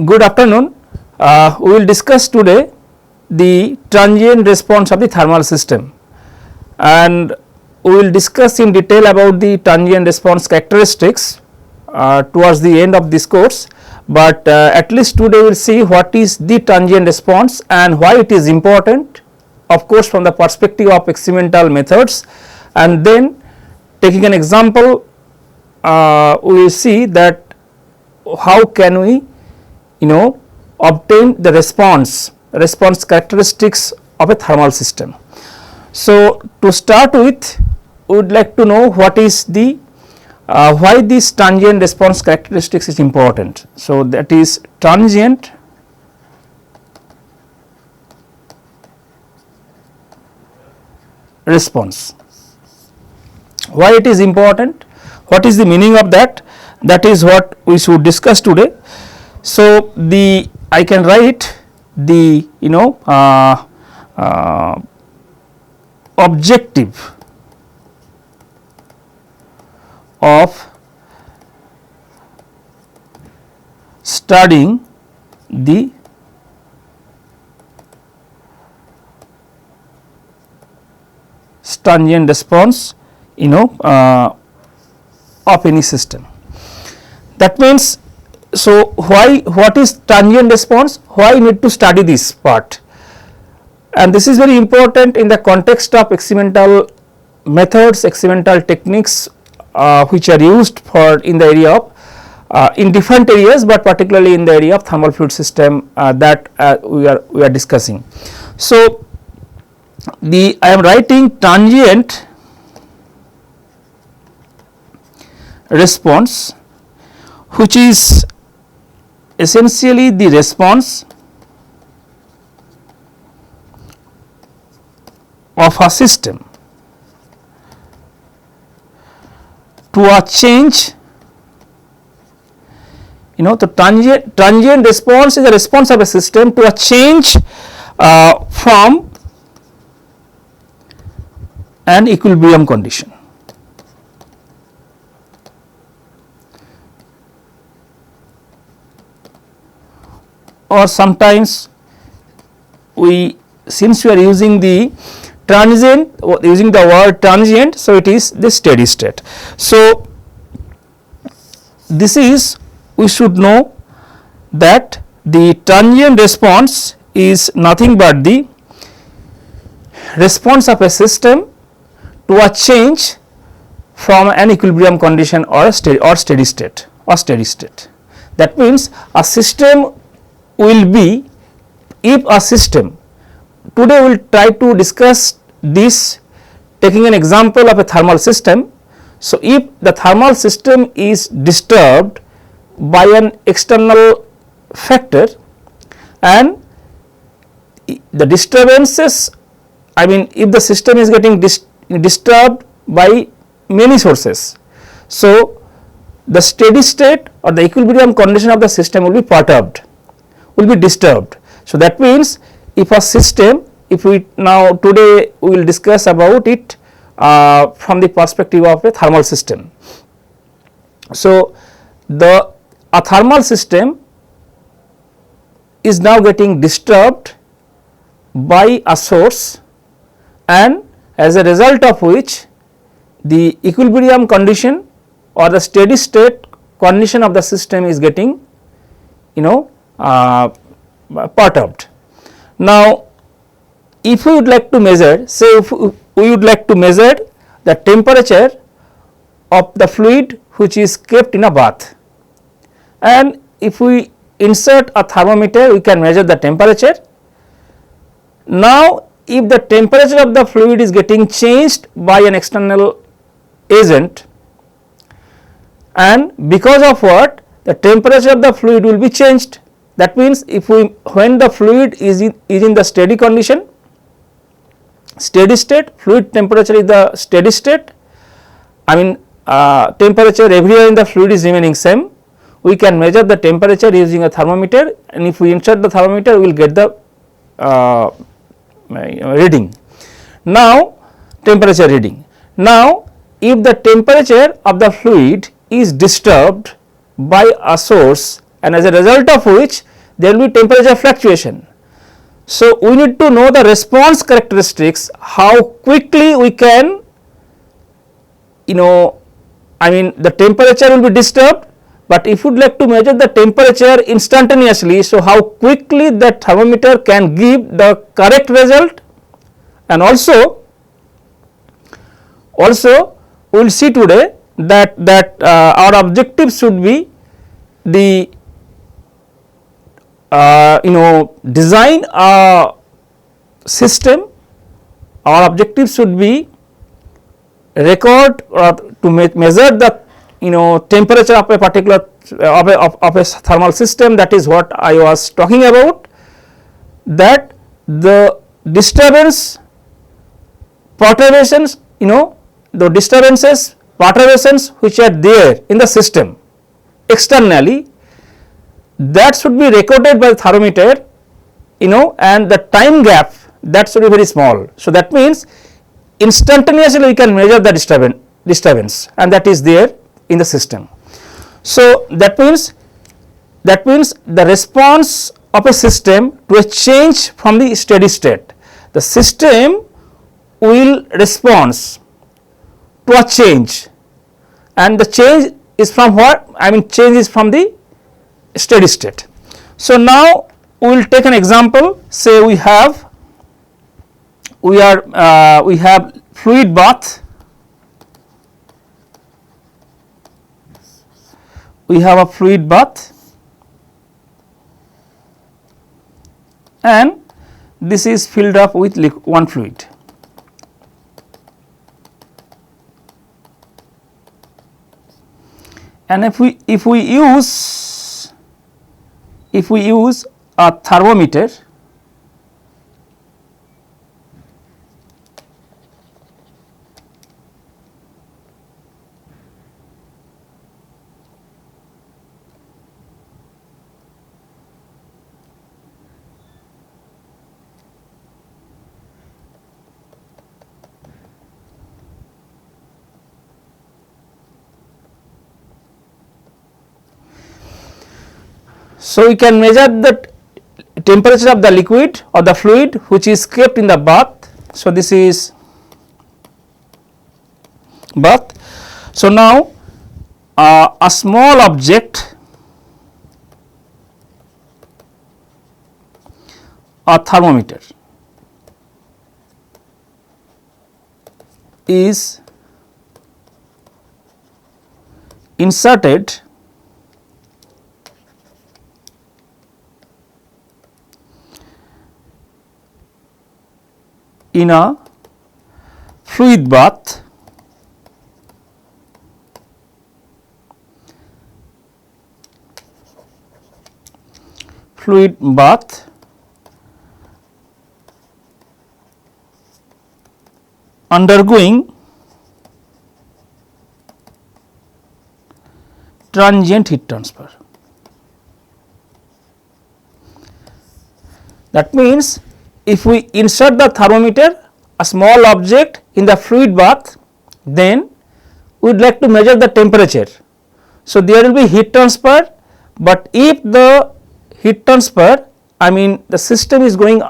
Good afternoon. We will discuss today the transient response of the thermal system, and we will discuss in detail about the transient response characteristics towards the end of this course, but at least today we will see what is the transient response and why it is important, of course from the perspective of experimental methods, and then taking an example we will see that how can we obtain the response characteristics of a thermal system. So, to start with, we would like to know what is the why this transient response characteristics is important. So, that is transient response. Why it is important? What is the meaning of that? That is what we should discuss today. So, I can write the objective of studying the transient response of any system. That means, so what is transient response? Why we need to study this part? And this is very important in the context of experimental methods, experimental techniques which are used for in the area of in different areas, but particularly in the area of thermal fluid system that we are discussing. So, I am writing transient response, which is essentially the response of a system to a change. The transient response is a response of a system to a change from an equilibrium condition. Or sometimes since we are using the transient, using the word transient, so it is the steady state. So, this is, we should know that the transient response is nothing but the response of a system to a change from an equilibrium condition or steady state. That means, a system will be, if a system, today we will try to discuss this taking an example of a thermal system. So, if the thermal system is disturbed by an external factor and the disturbances, if the system is getting disturbed by many sources, so the steady state or the equilibrium condition of the system will be perturbed, will be disturbed. So, that means, if a system, if we now today we will discuss about it from the perspective of a thermal system. So, a thermal system is now getting disturbed by a source, and as a result of which the equilibrium condition or the steady state condition of the system is getting perturbed. Now, if we would like to measure, say if we would like to measure the temperature of the fluid which is kept in a bath, and if we insert a thermometer, we can measure the temperature. Now, if the temperature of the fluid is getting changed by an external agent, and because of what, the temperature of the fluid will be changed. That means, when the fluid is in the steady condition, steady state, fluid temperature is the steady state, temperature everywhere in the fluid is remaining same, we can measure the temperature using a thermometer, and if we insert the thermometer we will get the reading. Now, temperature reading. Now, if the temperature of the fluid is disturbed by a source, and as a result of which there will be temperature fluctuation. So, we need to know the response characteristics, how quickly we can, I mean the temperature will be disturbed, but if you would like to measure the temperature instantaneously, so how quickly that thermometer can give the correct result. And also we will see today that our objective should be the design a system. Our objective should be record or to measure the temperature of a particular of a thermal system. That is what I was talking about, that the disturbance perturbations, the disturbances perturbations which are there in the system externally, that should be recorded by the thermometer, and the time gap that should be very small. So, that means instantaneously we can measure the disturbance, and that is there in the system. So, that means the response of a system to a change from the steady state, the system will respond to a change, and the change is from what? I mean change is from the steady state. So, now we will take an example. Say we have fluid bath, we have a fluid bath, and this is filled up with one fluid. And if we use a thermometer, so we can measure the temperature of the liquid or the fluid which is kept in the bath. So, this is bath. So, now a small object, a thermometer, is inserted in a fluid bath undergoing transient heat transfer. That means, if we insert the thermometer, a small object in the fluid bath, then we would like to measure the temperature. So, there will be heat transfer, but if the heat transfer, I mean the system is going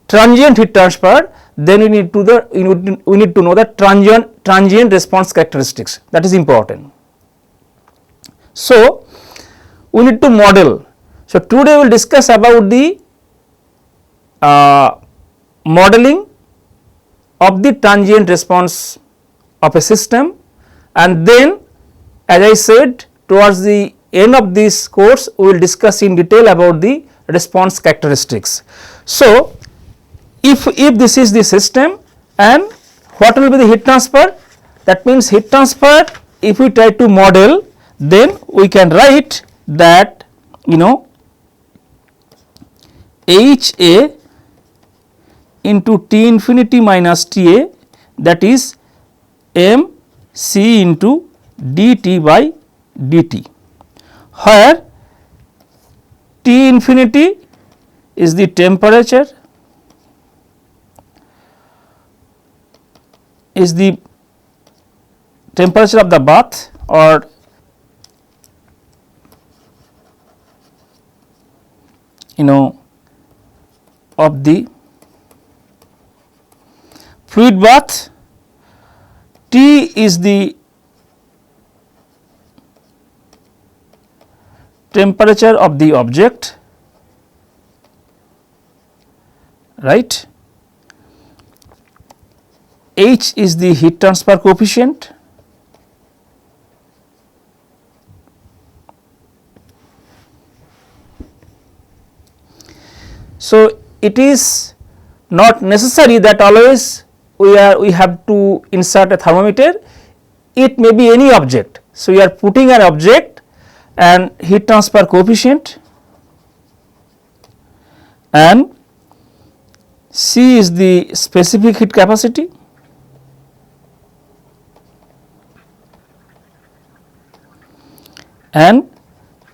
transient heat transfer, then we need to know the transient response characteristics, that is important. So, we need to model. So, today we will discuss about the modeling of the transient response of a system, and then as I said towards the end of this course we will discuss in detail about the response characteristics. So, if this is the system, and what will be the heat transfer, that means heat transfer, if we try to model, then we can write that HA into T infinity minus TA, that is m C into dt by dt, where T infinity is the temperature, of the bath, or of the fluid bath, T is the temperature of the object, right. H is the heat transfer coefficient, so it is not necessary that always we have to insert a thermometer, it may be any object. So, we are putting an object and heat transfer coefficient, and C is the specific heat capacity, and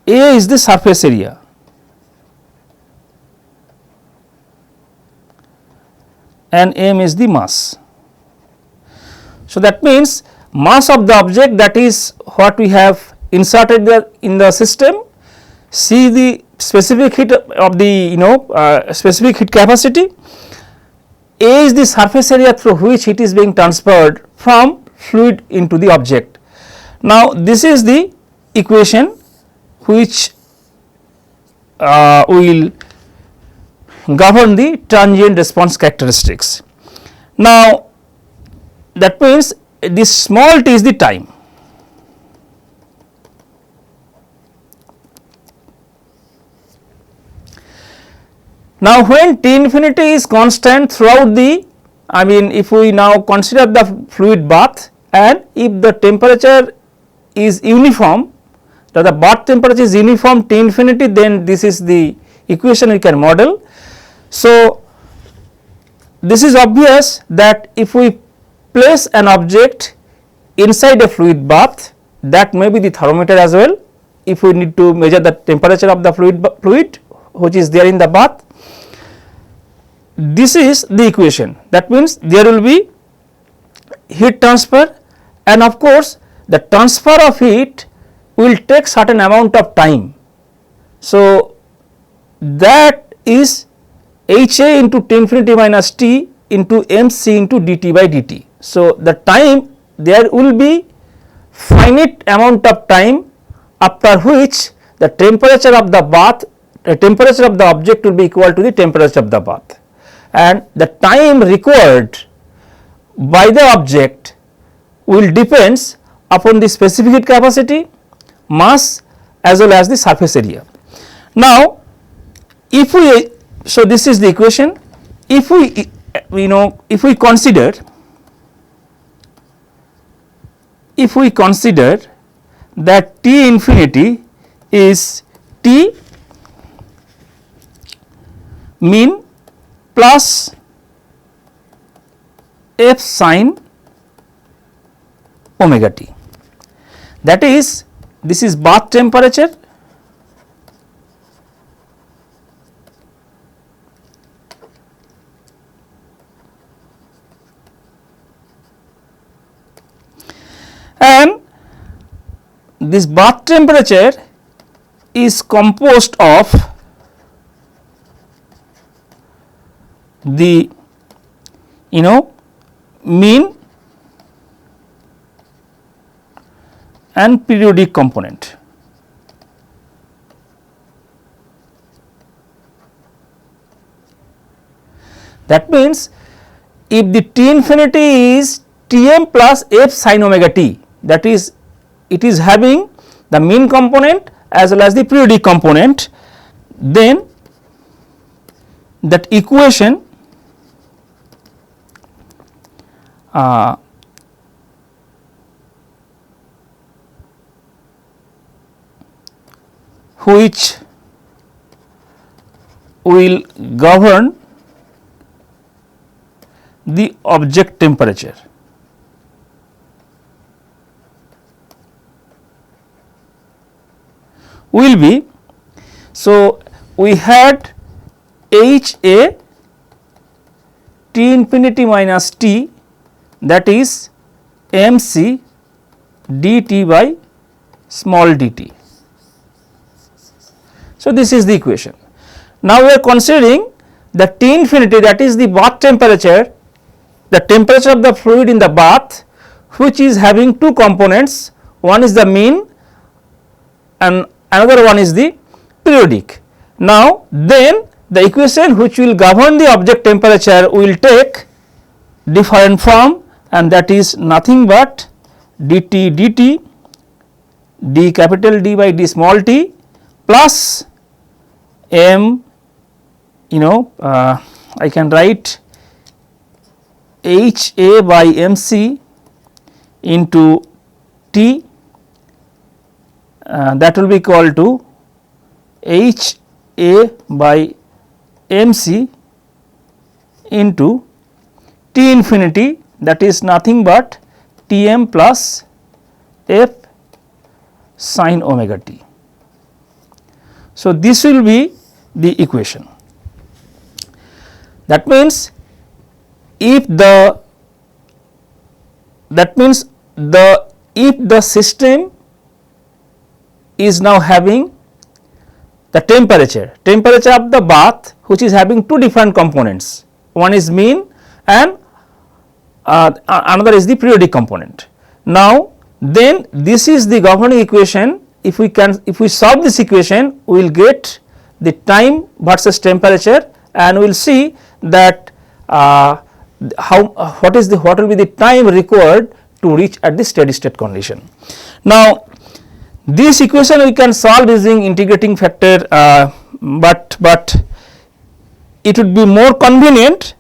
A is the surface area. And m is the mass. So, that means mass of the object, that is what we have inserted there in the system, C the specific heat of the specific heat capacity, A is the surface area through which heat is being transferred from fluid into the object. Now, this is the equation which will govern the transient response characteristics. Now, that means this small t is the time. Now, when T infinity is constant throughout the, if we now consider the fluid bath, and if the temperature is uniform, that the bath temperature is uniform T infinity, then this is the equation we can model. So, this is obvious that if we place an object inside a fluid bath, that may be the thermometer as well, if we need to measure the temperature of the fluid which is there in the bath. This is the equation, that means there will be heat transfer, and of course, the transfer of heat will take certain amount of time. So, that is HA into T infinity minus T into MC into dt by dt. So, the time, there will be finite amount of time after which the temperature of the bath, the temperature of the object will be equal to the temperature of the bath, and the time required by the object will depends upon the specific heat capacity, mass as well as the surface area. Now, if we, so this is the equation, if we if we consider that T infinity is T mean plus f sin omega t, that is, this is bath temperature, and this bath temperature is composed of the mean and periodic component. That means, if the T infinity is Tm plus f sin omega t, that is, it is having the mean component as well as the periodic component, then that equation which will govern the object temperature. Will be, so we had H A T infinity minus T, that is m c dt by small dt. So, this is the equation. Now we are considering the T infinity, that is the bath temperature, the temperature of the fluid in the bath, which is having two components, one is the mean and another one is the periodic. Now then the equation which will govern the object temperature will take different form, and that is nothing but dt dt d capital D by d small t plus m, I can write H A by m c into T, that will be equal to H A by m c into T infinity, that is nothing but T m plus f sin omega t. So, this will be the equation. That means, if the system is now having the temperature of the bath, which is having two different components, one is mean and another is the periodic component. Now then this is the governing equation. If we solve this equation, we will get the time versus temperature, and we will see that what will be the time required to reach at the steady state condition. Now this equation we can solve using integrating factor, but it would be more convenient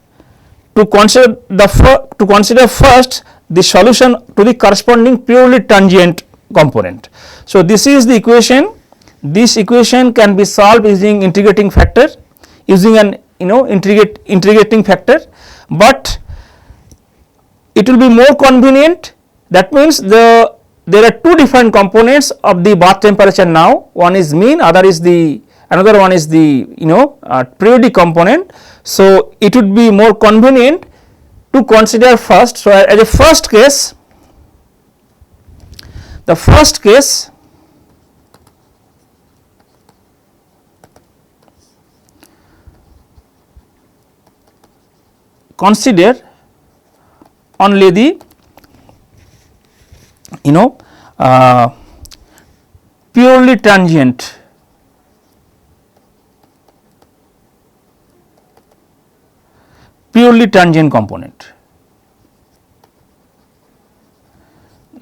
to consider first the solution to the corresponding purely tangent component. So this is the equation. This equation can be solved using integrating factor, using an integrating factor, but it will be more convenient. That means there are two different components of the bath temperature now. One is mean, another one is the periodic component. So it would be more convenient to consider first. So as a first case, the first case consider only the purely tangent component,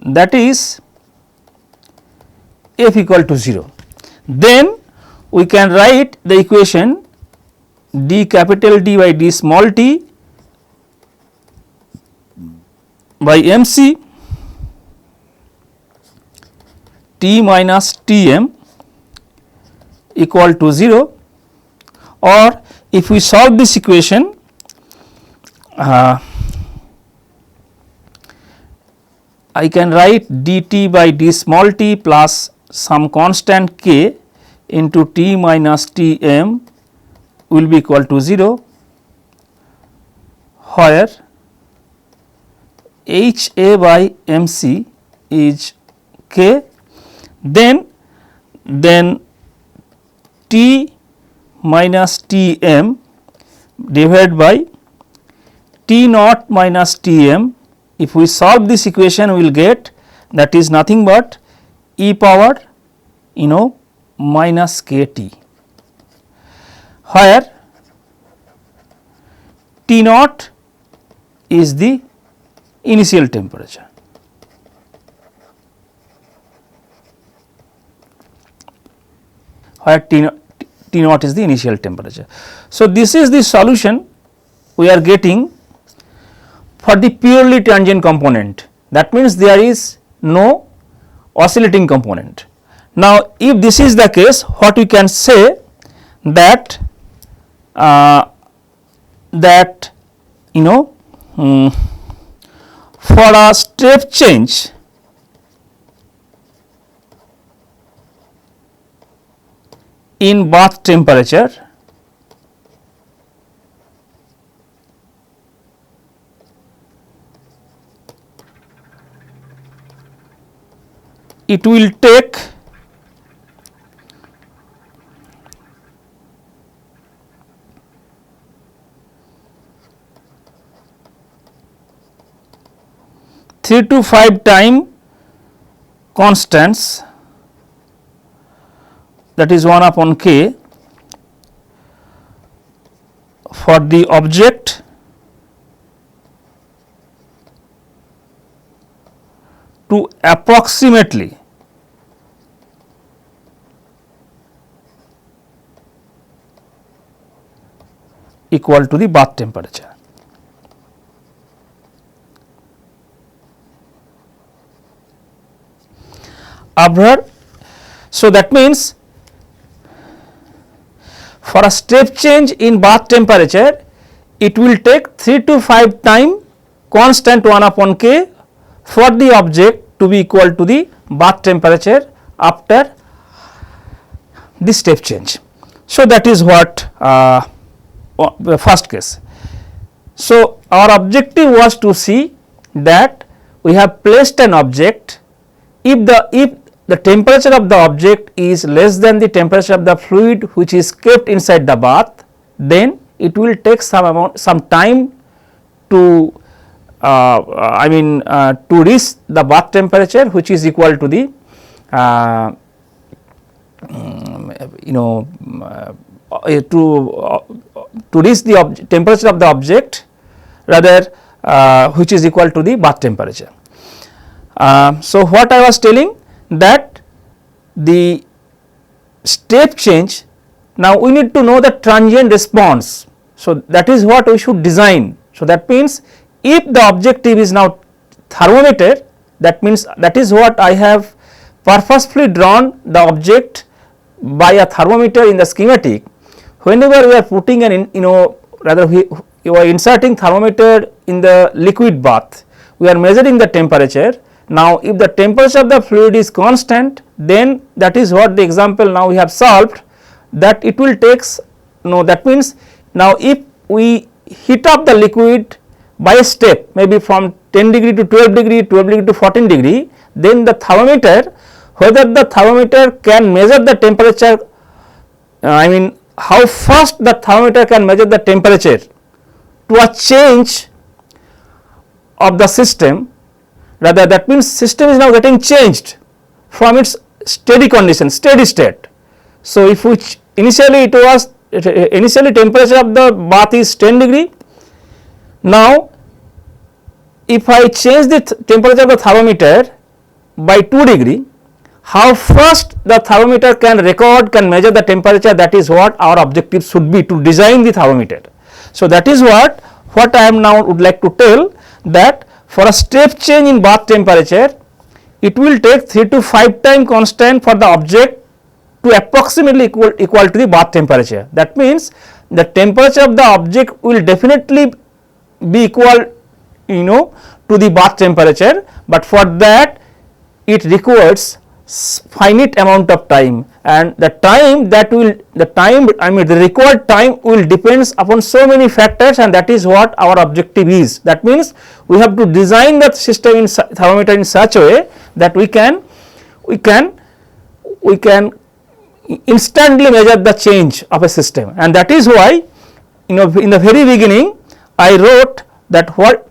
that is f equal to 0. Then we can write the equation d capital D by d small t by m c T minus T m equal to 0, or if we solve this equation, I can write dt by d small t plus some constant k into T minus T m will be equal to 0, where H A by m c is k, then T minus T m divided by T naught minus T m. If we solve this equation, we will get, that is nothing but e power minus k t, where T naught is the initial temperature. Where T naught is the initial temperature. So this is the solution we are getting for the purely tangent component. That means there is no oscillating component. Now if this is the case, what we can say, that for a step change in bath temperature, it will take 3 to 5 time constants, that is 1 upon k, for the object to approximately equal to the bath temperature. So that means for a step change in bath temperature, it will take 3 to 5 time constant 1 upon k for the object to be equal to the bath temperature after the step change. So that is what the first case. So our objective was to see that we have placed an object. If the temperature of the object is less than the temperature of the fluid which is kept inside the bath, then it will take some time to to reach the bath temperature which is equal to the to reach the temperature of the object, rather which is equal to the bath temperature. So what I was telling, that the step change, now we need to know the transient response. So that is what we should design. So that means if the objective is now thermometer, that means that is what I have purposefully drawn the object by a thermometer in the schematic. Whenever we are putting an you are inserting thermometer in the liquid bath, we are measuring the temperature. Now if the temperature of the fluid is constant, then that is what the example now we have solved, that it will take that means now if we heat up the liquid by a step, maybe from 10 degree to 12 degree, 12 degree to 14 degree, then the thermometer, whether the thermometer can measure the temperature, how fast the thermometer can measure the temperature to a change of the system, rather that means system is now getting changed from its steady condition, steady state. So if which initially temperature of the bath is 10 degree, now if I change the temperature of the thermometer by 2 degree, how fast the thermometer can measure the temperature, that is what our objective should be, to design the thermometer. So that is what I am now would like to tell, that for a step change in bath temperature, it will take 3 to 5 time constant for the object to approximately equal to the bath temperature. That means the temperature of the object will definitely be equal to the bath temperature, but for that it requires finite amount of time, and the required time will depends upon so many factors, and that is what our objective is. That means we have to design the system in thermometer in such a way that we can instantly measure the change of a system, and that is why in the very beginning I wrote that what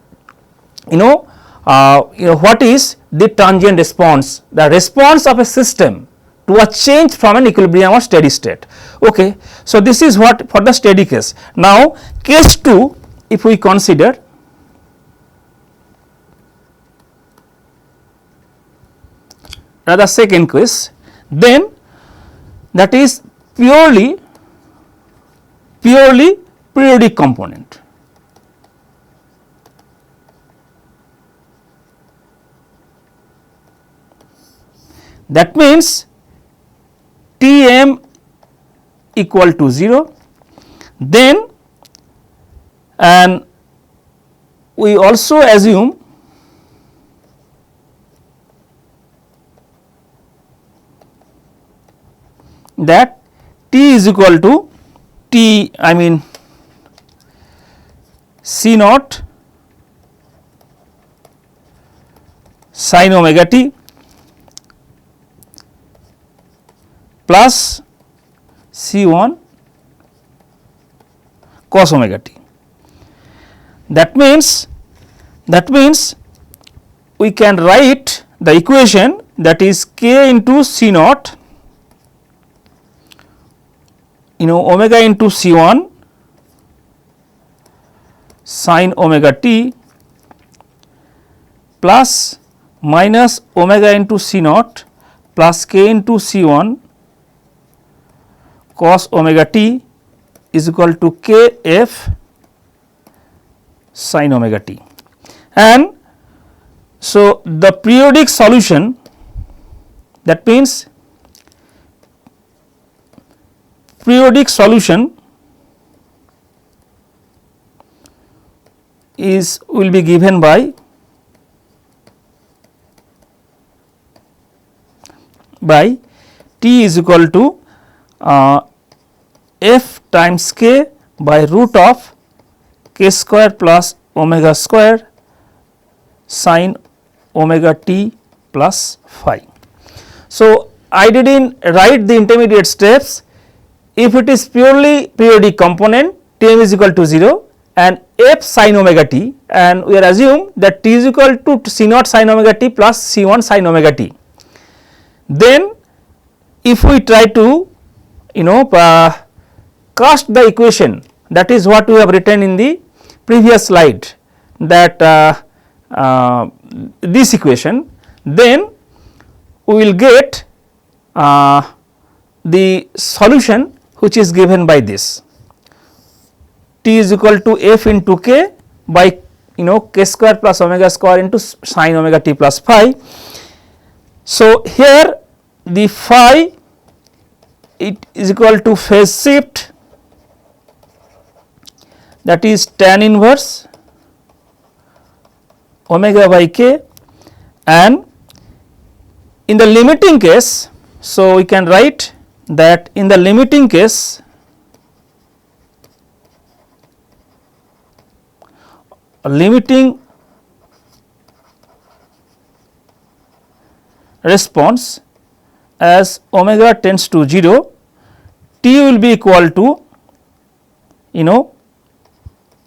is the transient response, the response of a system to a change from an equilibrium or steady state. Okay. So this is what for the steady case. Now case 2, if we consider, rather second case, then that is purely periodic component. That means Tm equal to 0, then and we also assume that T is equal to C naught sin omega t plus C1 cos omega t. That means we can write the equation, that is k into C naught, omega into C1 sin omega t plus minus omega into C naught plus k into C1 cos omega t is equal to k f sin omega t. And so, the periodic solution, that means periodic solution will be given by t is equal to f times k by root of k square plus omega square sin omega t plus phi. So, I did not write the intermediate steps. If it is purely periodic component, Tm is equal to 0 and f sin omega t, and we are assume that t is equal to C naught sin omega t plus C1 sin omega t. Then if we try to cast the equation, that is what we have written in the previous slide, that this equation, then we will get the solution which is given by this, t is equal to f into k by k square plus omega square into sin omega t plus phi. So, here the phi, it is equal to phase shift, that is tan inverse omega by k, and in the limiting case, so we can write that in the limiting case limiting response as omega tends to 0, t will be equal to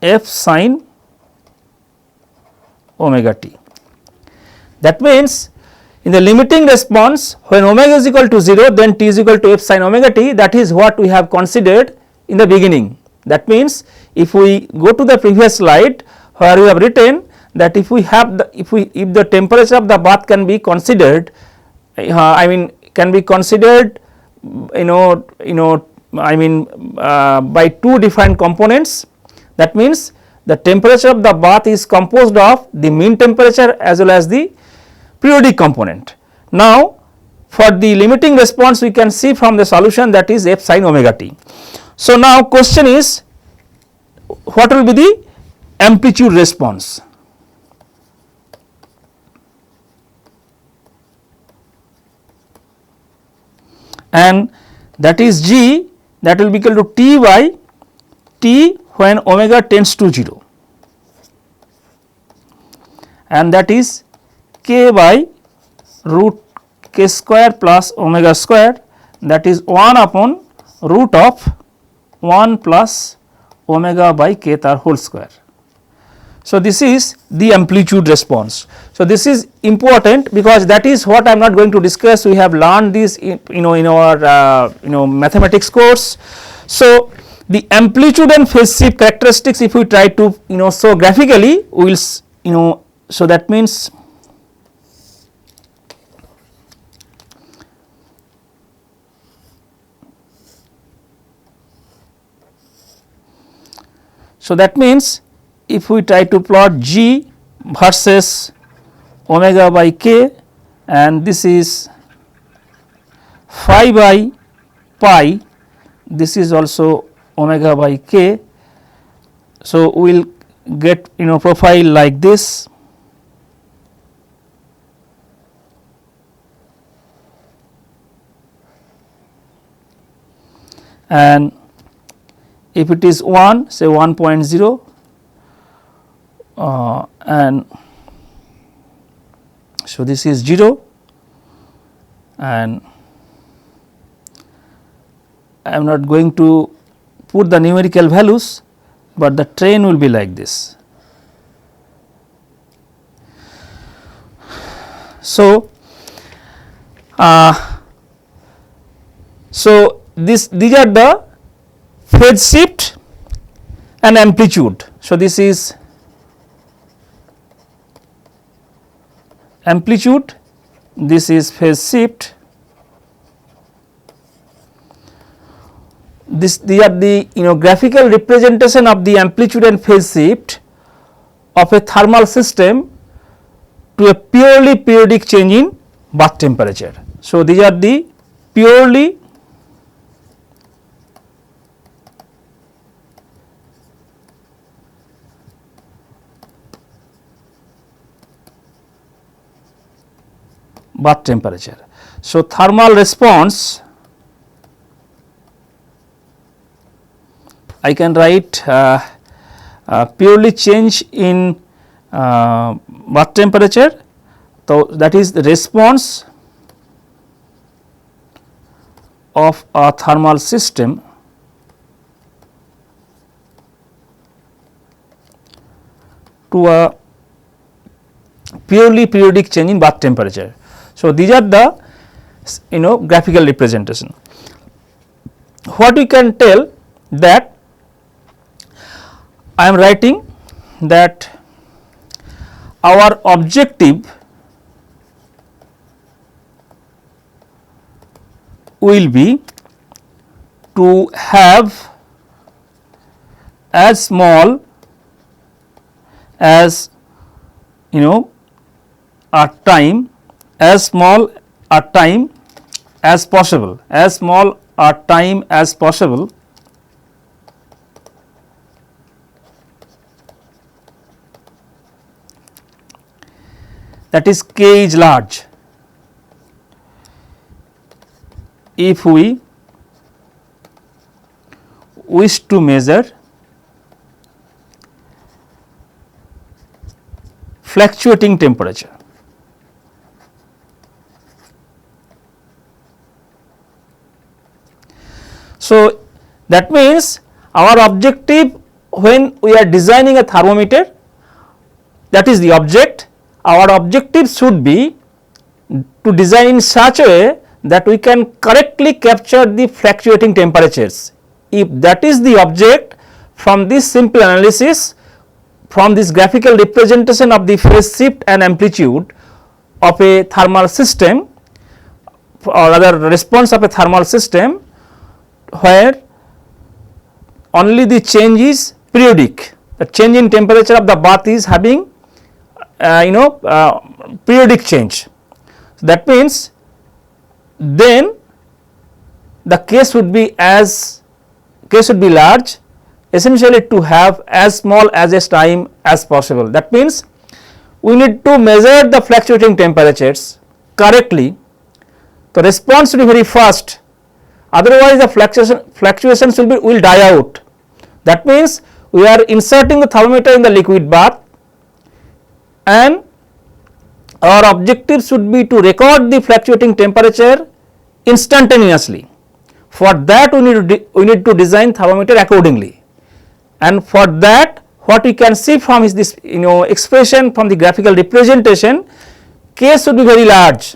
f sin omega t. That means, in the limiting response, when omega is equal to 0, then t is equal to f sin omega t, that is what we have considered in the beginning. That means, if we go to the previous slide where we have written that if we have the if the temperature of the bath can be considered, can be considered by two different components. That means, the temperature of the bath is composed of the mean temperature as well as the periodic component. Now, for the limiting response, we can see from the solution, that is f sin omega t. So, now question is, what will be the amplitude response? And that is g, that will be equal to t by t when omega tends to 0, and that is k by root k square plus omega square, that is 1 upon root of 1 plus omega by k tar whole square. So, this is the amplitude response. So, this is important because that is what I am not going to discuss. We have learned this in our mathematics course. So, the amplitude and phase shift characteristics, if we try to show graphically, we will so that means if we try to plot g versus omega by k, and this is phi by pi, this is also omega by k. So, we will get profile like this, and if it is 1, say 1.0, and so this is 0, and I am not going to put the numerical values, but the train will be like this. So, these are the phase shift and amplitude. So, this is amplitude, this is phase shift. These are the graphical representation of the amplitude and phase shift of a thermal system to a purely periodic change in bath temperature. So, these are the purely bath temperature. So, thermal response, I can write purely change in bath temperature. So, that is the response of a thermal system to a purely periodic change in bath temperature. So, these are the graphical representation. What we can tell, that I am writing that our objective will be to have as small as a time, as small a time as possible, as small a time as possible that is K is large. If we wish to measure fluctuating temperature. So, that means our objective when we are designing a thermometer, that is the object, our objective should be to design in such a way that we can correctly capture the fluctuating temperatures. If that is the object, from this simple analysis, from this graphical representation of the phase shift and amplitude of a thermal system, or rather response of a thermal system, where only the change is periodic, the change in temperature of the bath is having periodic change. So, that means then the case would be large, essentially to have as small as a time as possible. That means we need to measure the fluctuating temperatures correctly. The response will be very fast, otherwise the fluctuations will die out. That means we are inserting the thermometer in the liquid bath, and our objective should be to record the fluctuating temperature instantaneously. For that we need to design thermometer accordingly, and for that what we can see from is this expression from the graphical representation, K should be very large,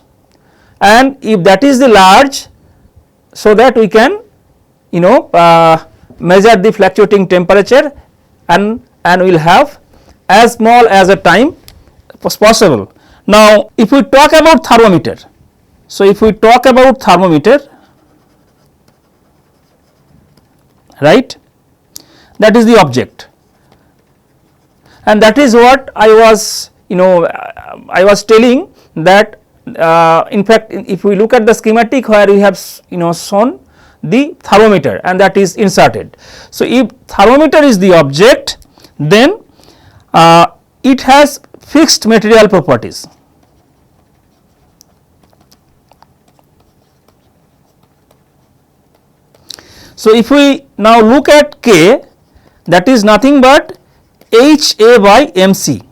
and if that is the large, so that we can measure the fluctuating temperature and we will have as small as a time possible. Now, if we talk about thermometer, so if we talk about thermometer, right, that is the object, and that is what I was telling that in fact, if we look at the schematic where we have shown the thermometer and that is inserted. So, if thermometer is the object, then it has fixed material properties. So, if we now look at K, that is nothing but HA by MC,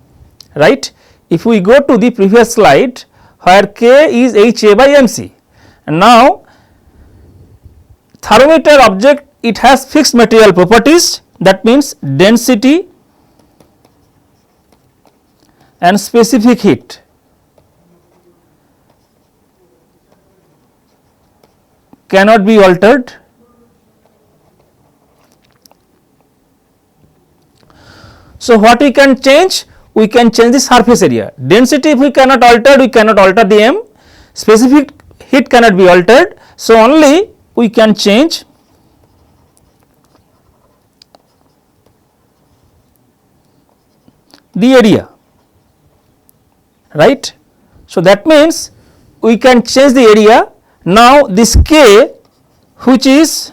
right. If we go to the previous slide where K is HA by MC, and now thermometer object, it has fixed material properties, that means density and specific heat. cannot be altered. So, what we can change? We can change the surface area. Density if we cannot alter, we cannot alter the M. Specific heat cannot be altered. So, only we can change the area, right. So, that means we can change the area. Now, this K, which is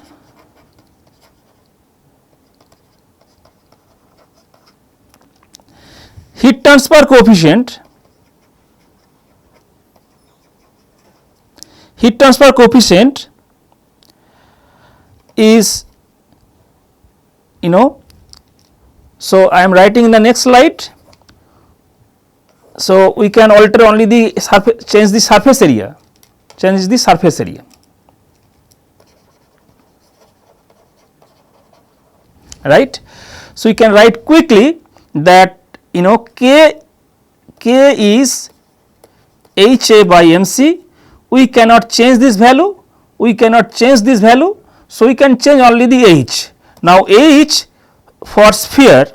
heat transfer coefficient, is, so I am writing in the next slide. So, we can alter only the surface, change the surface area, right. So, we can write quickly that K is HA by MC. We cannot change this value, so we can change only the H. Now, H for sphere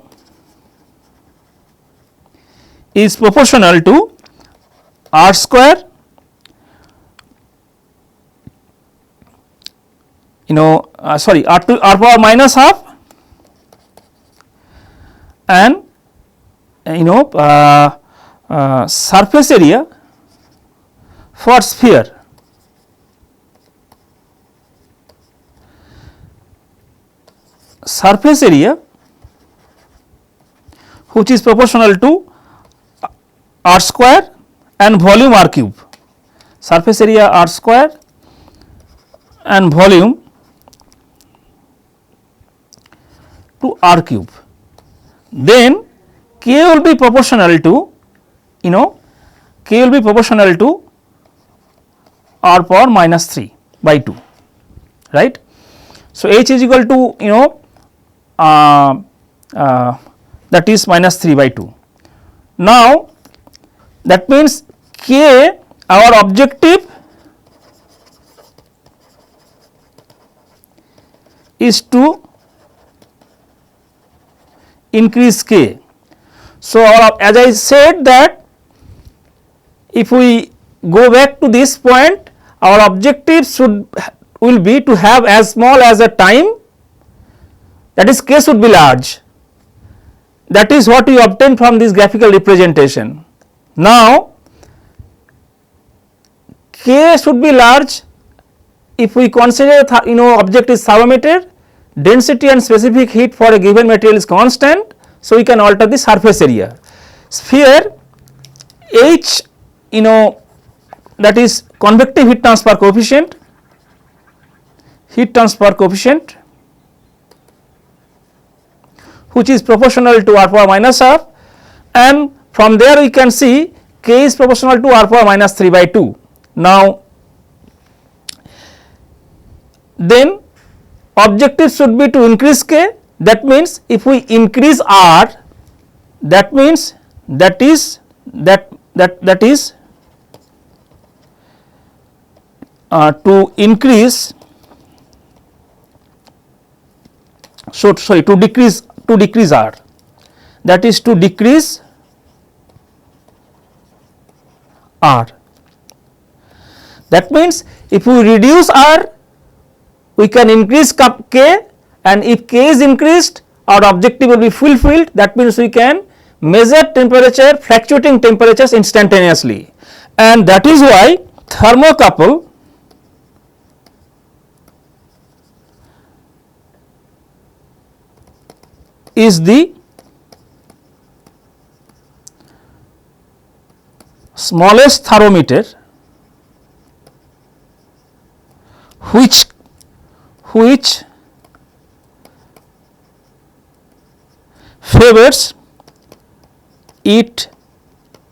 is proportional to R square, R power minus half, and surface area for sphere, which is proportional to R square and volume R cube, surface area R square and volume to R cube. Then K will be proportional to R power minus 3 by 2, right. So, H is equal to that is minus 3 by 2. Now, that means K, our objective is to increase K. So, as I said that if we go back to this point, our objective will be to have as small as a time, that is K should be large. That is what we obtain from this graphical representation. Now, K should be large if we consider object is thermometer, density and specific heat for a given material is constant. So, we can alter the surface area. Sphere H, that is convective heat transfer coefficient, which is proportional to R power minus half, and from there we can see K is proportional to R power minus 3 by 2. Now, then objective should be to increase K. That means if we increase R, that means that is to increase, to decrease R, that is to decrease R. That means if we reduce R, we can increase K, and if K is increased, our objective will be fulfilled. That means we can measure temperature, fluctuating temperatures instantaneously, and that is why thermocouple is the smallest thermometer which favors it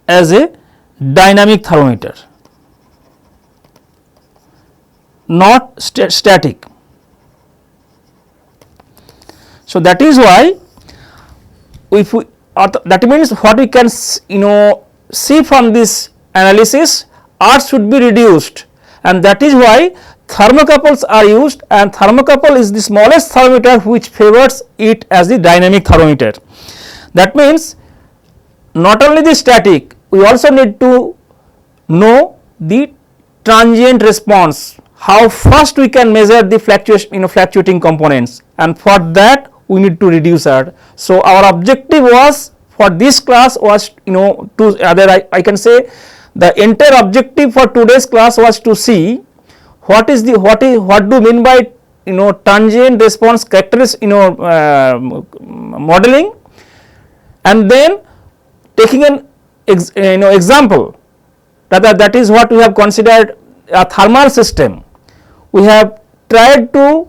as a dynamic thermometer, not static. So, that is why if we, that means what we can see from this analysis, R should be reduced, and that is why thermocouples are used, and thermocouple is the smallest thermometer which favors it as the dynamic thermometer. That means not only the static, we also need to know the transient response, how fast we can measure the fluctuation, fluctuating components, and for that we need to reduce R. So our objective was for this class was to I can say the entire objective for today's class was to see what do you mean by transient response characteristics modeling, and then taking an example, that is what we have considered a thermal system. We have tried to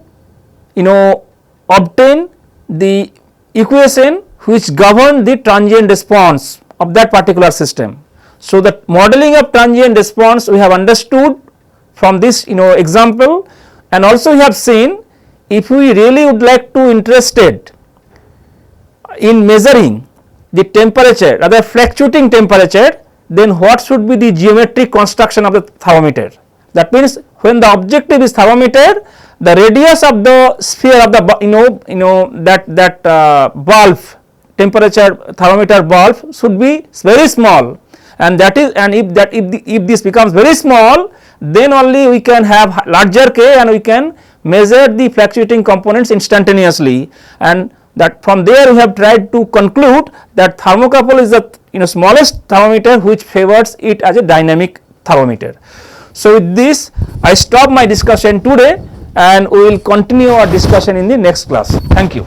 obtain the equation which govern the transient response of that particular system. So the modeling of transient response we have understood from this example, and also we have seen if we really would like to interested in measuring the temperature, rather fluctuating temperature, then what should be the geometric construction of the thermometer. That means when the objective is thermometer, the radius of the sphere of the bulb, temperature thermometer bulb should be very small, and that is, and if this becomes very small, then only we can have larger K and we can measure the fluctuating components instantaneously, and that from there we have tried to conclude that thermocouple is the smallest thermometer which favors it as a dynamic thermometer. So with this I stop my discussion today, and we will continue our discussion in the next class. Thank you.